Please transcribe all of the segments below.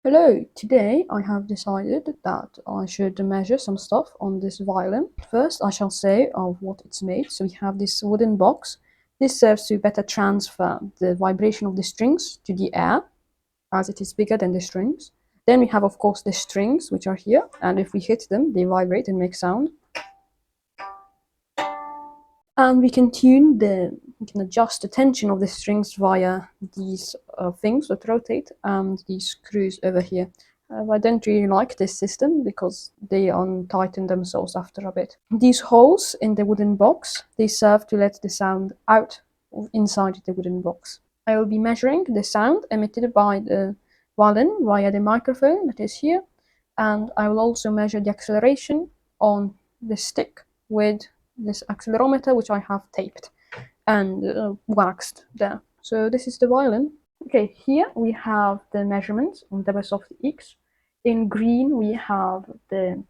Hello, today I have decided that I should measure some stuff on this violin. First, I shall say of what it's made. So we have this wooden box. This serves to better transfer the vibration of the strings to the air, as it is bigger than the strings. Then we have, of course, the strings, which are here, and if we hit them, they vibrate and make sound. And we can adjust the tension of the strings via these things that rotate and these screws over here. I don't really like this system because they untighten themselves after a bit. These holes in the wooden box, they serve to let the sound out inside the wooden box. I will be measuring the sound emitted by the violin via the microphone that is here, and I will also measure the acceleration on the stick with this accelerometer, which I have taped and waxed there. So this is the violin. Okay, here we have the measurements on DEWESoft DAQ. In green we have the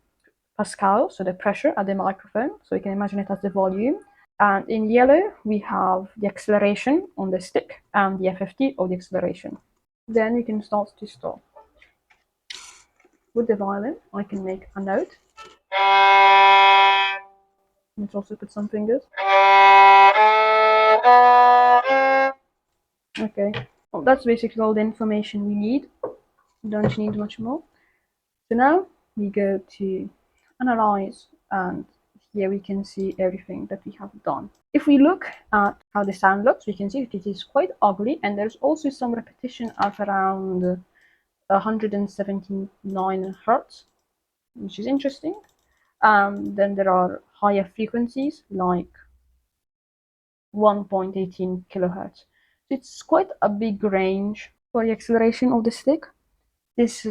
Pascal, so the pressure at the microphone, so you can imagine it as the volume. And in yellow we have the acceleration on the stick and the FFT of the acceleration. Then we can start to stop. With the violin I can make a note. Let's also put some fingers. Okay, well, that's basically all the information we need. We don't need much more. So now we go to analyze, and here we can see everything that we have done. If we look at how the sound looks, we can see that it is quite ugly, and there's also some repetition at around 179 hertz, which is interesting. Then there are higher frequencies like 1.18 kilohertz. It's quite a big range for the acceleration of the stick. This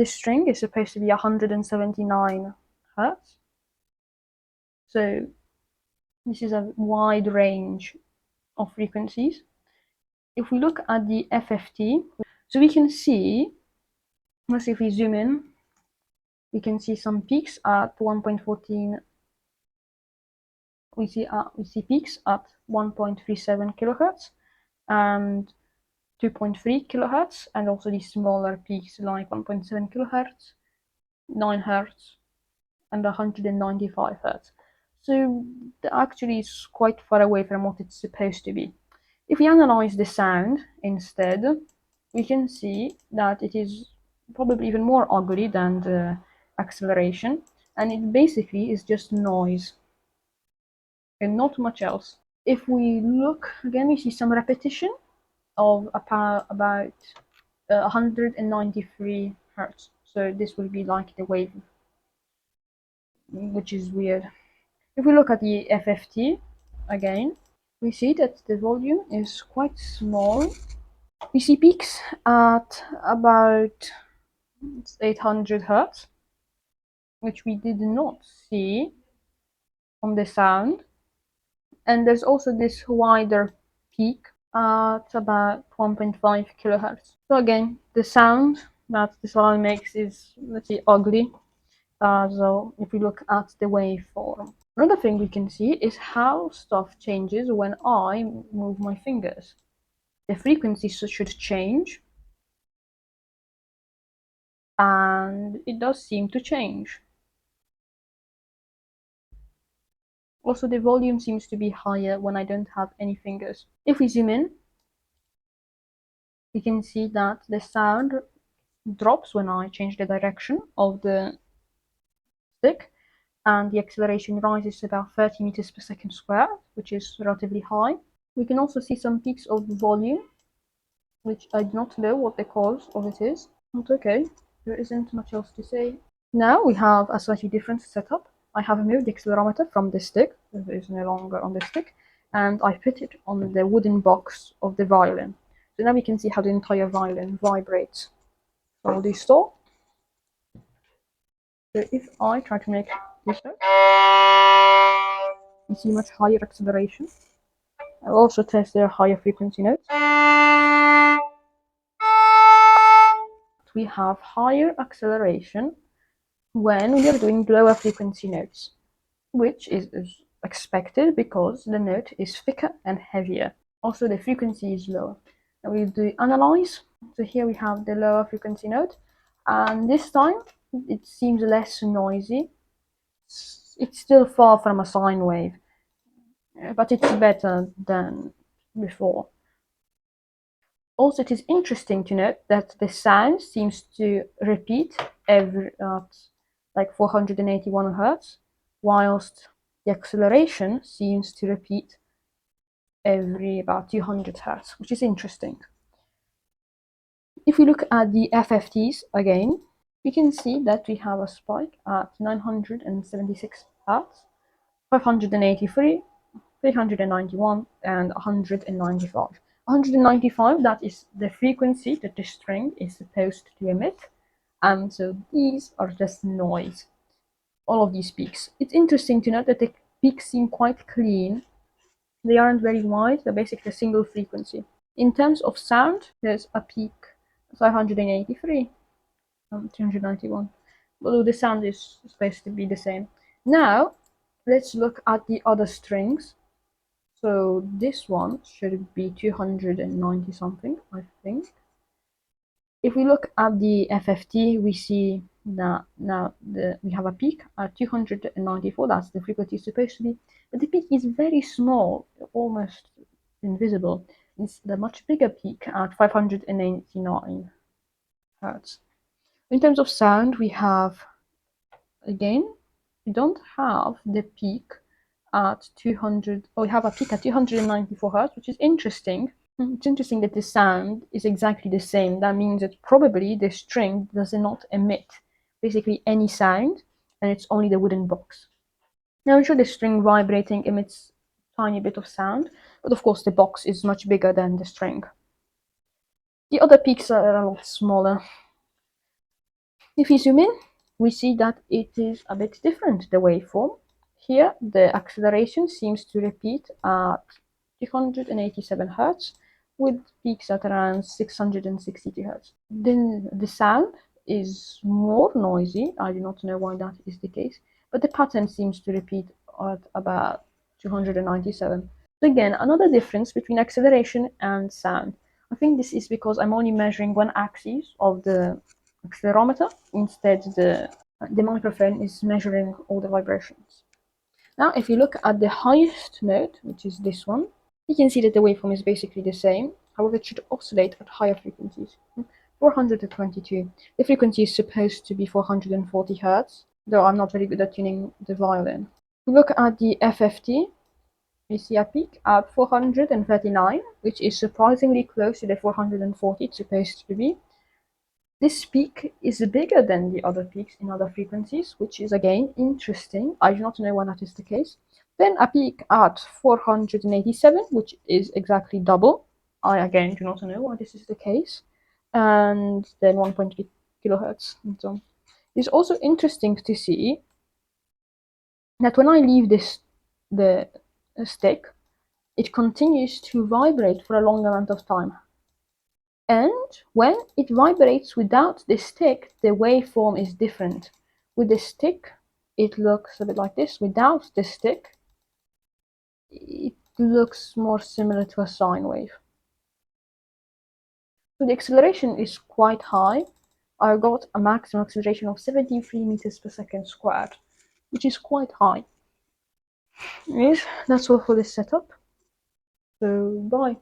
string is supposed to be 179 hertz. So this is a wide range of frequencies. If we look at the FFT, so we can see, let's see if we zoom in, we can see some peaks at 1.14. We see peaks at 1.37 kilohertz and 2.3 kilohertz, and also these smaller peaks like 1.7 kilohertz, 9 hertz, and 195 hertz. So actually it's quite far away from what it's supposed to be. If we analyze the sound instead, we can see that it is probably even more ugly than the acceleration, and it basically is just noise and not much else. If we look again, we see some repetition of about 193 hertz. So this will be like the wave, which is weird. If we look at the FFT again, we see that the volume is quite small. We see peaks at about 800 hertz, which we did not see on the sound. And there's also this wider peak at about 1.5 kilohertz. So again, the sound that this violin makes is, let's say, ugly. So if we look at the waveform. Another thing we can see is how stuff changes when I move my fingers. The frequency should change, and it does seem to change. Also, the volume seems to be higher when I don't have any fingers. If we zoom in, we can see that the sound drops when I change the direction of the stick, and the acceleration rises to about 30 meters per second squared, which is relatively high. We can also see some peaks of volume, which I do not know what the cause of it is. But okay, there isn't much else to say. Now we have a slightly different setup. I have moved the accelerometer from the stick, it is no longer on the stick, and I put it on the wooden box of the violin. So now we can see how the entire violin vibrates. So I'll restore. So if I try to make this note, you see much higher acceleration. I'll also test their higher frequency notes. We have higher acceleration when we are doing lower frequency notes, which is expected because the note is thicker and heavier. Also, the frequency is lower. And we do analyze. So here we have the lower frequency note, and this time it seems less noisy. It's still far from a sine wave, but it's better than before. Also, it is interesting to note that the sound seems to repeat every like 481 hertz, whilst the acceleration seems to repeat every about 200 hertz, which is interesting. If we look at the FFTs again, we can see that we have a spike at 976 hertz, 583, 391, and 195. 195, that is the frequency that the string is supposed to emit, and so these are just noise, all of these peaks. It's interesting to note that the peaks seem quite clean. They aren't very wide, they're basically a single frequency. In terms of sound, there's a peak 583, 391, although the sound is supposed to be the same. Now, let's look at the other strings. So this one should be 290 something, I think. If we look at the FFT, we see that now we have a peak at 294, that's the frequency it's supposed to be, but the peak is very small, almost invisible. It's the much bigger peak at 589 hertz. In terms of sound, we have, again, we don't have the peak at 200, we have a peak at 294 hertz, which is interesting. It's interesting that the sound is exactly the same. That means that probably the string does not emit basically any sound, and it's only the wooden box. Now I'm sure the string vibrating emits a tiny bit of sound, but of course the box is much bigger than the string. The other peaks are a lot smaller. If we zoom in, we see that it is a bit different, the waveform. Here, the acceleration seems to repeat at 287 hertz, with peaks at around 662 hertz. Then the sound is more noisy. I do not know why that is the case, but the pattern seems to repeat at about 297. So again, another difference between acceleration and sound. I think this is because I'm only measuring one axis of the accelerometer. Instead, the microphone is measuring all the vibrations. Now, if you look at the highest note, which is this one, you can see that the waveform is basically the same. However, it should oscillate at higher frequencies. 422. The frequency is supposed to be 440 hertz, though I'm not very good at tuning the violin. If we look at the FFT, we see a peak at 439, which is surprisingly close to the 440 it's supposed to be. This peak is bigger than the other peaks in other frequencies, which is again interesting. I do not know why that is the case. Then a peak at 487, which is exactly double. I again do not know why this is the case. And then 1.8 kilohertz and so on. It's also interesting to see that when I leave the stick, it continues to vibrate for a long amount of time. And when it vibrates without the stick, the waveform is different. With the stick, it looks a bit like this. Without the stick, it looks more similar to a sine wave. So the acceleration is quite high. I got a maximum acceleration of 73 meters per second squared, which is quite high. Anyways, that's all for this setup. So bye.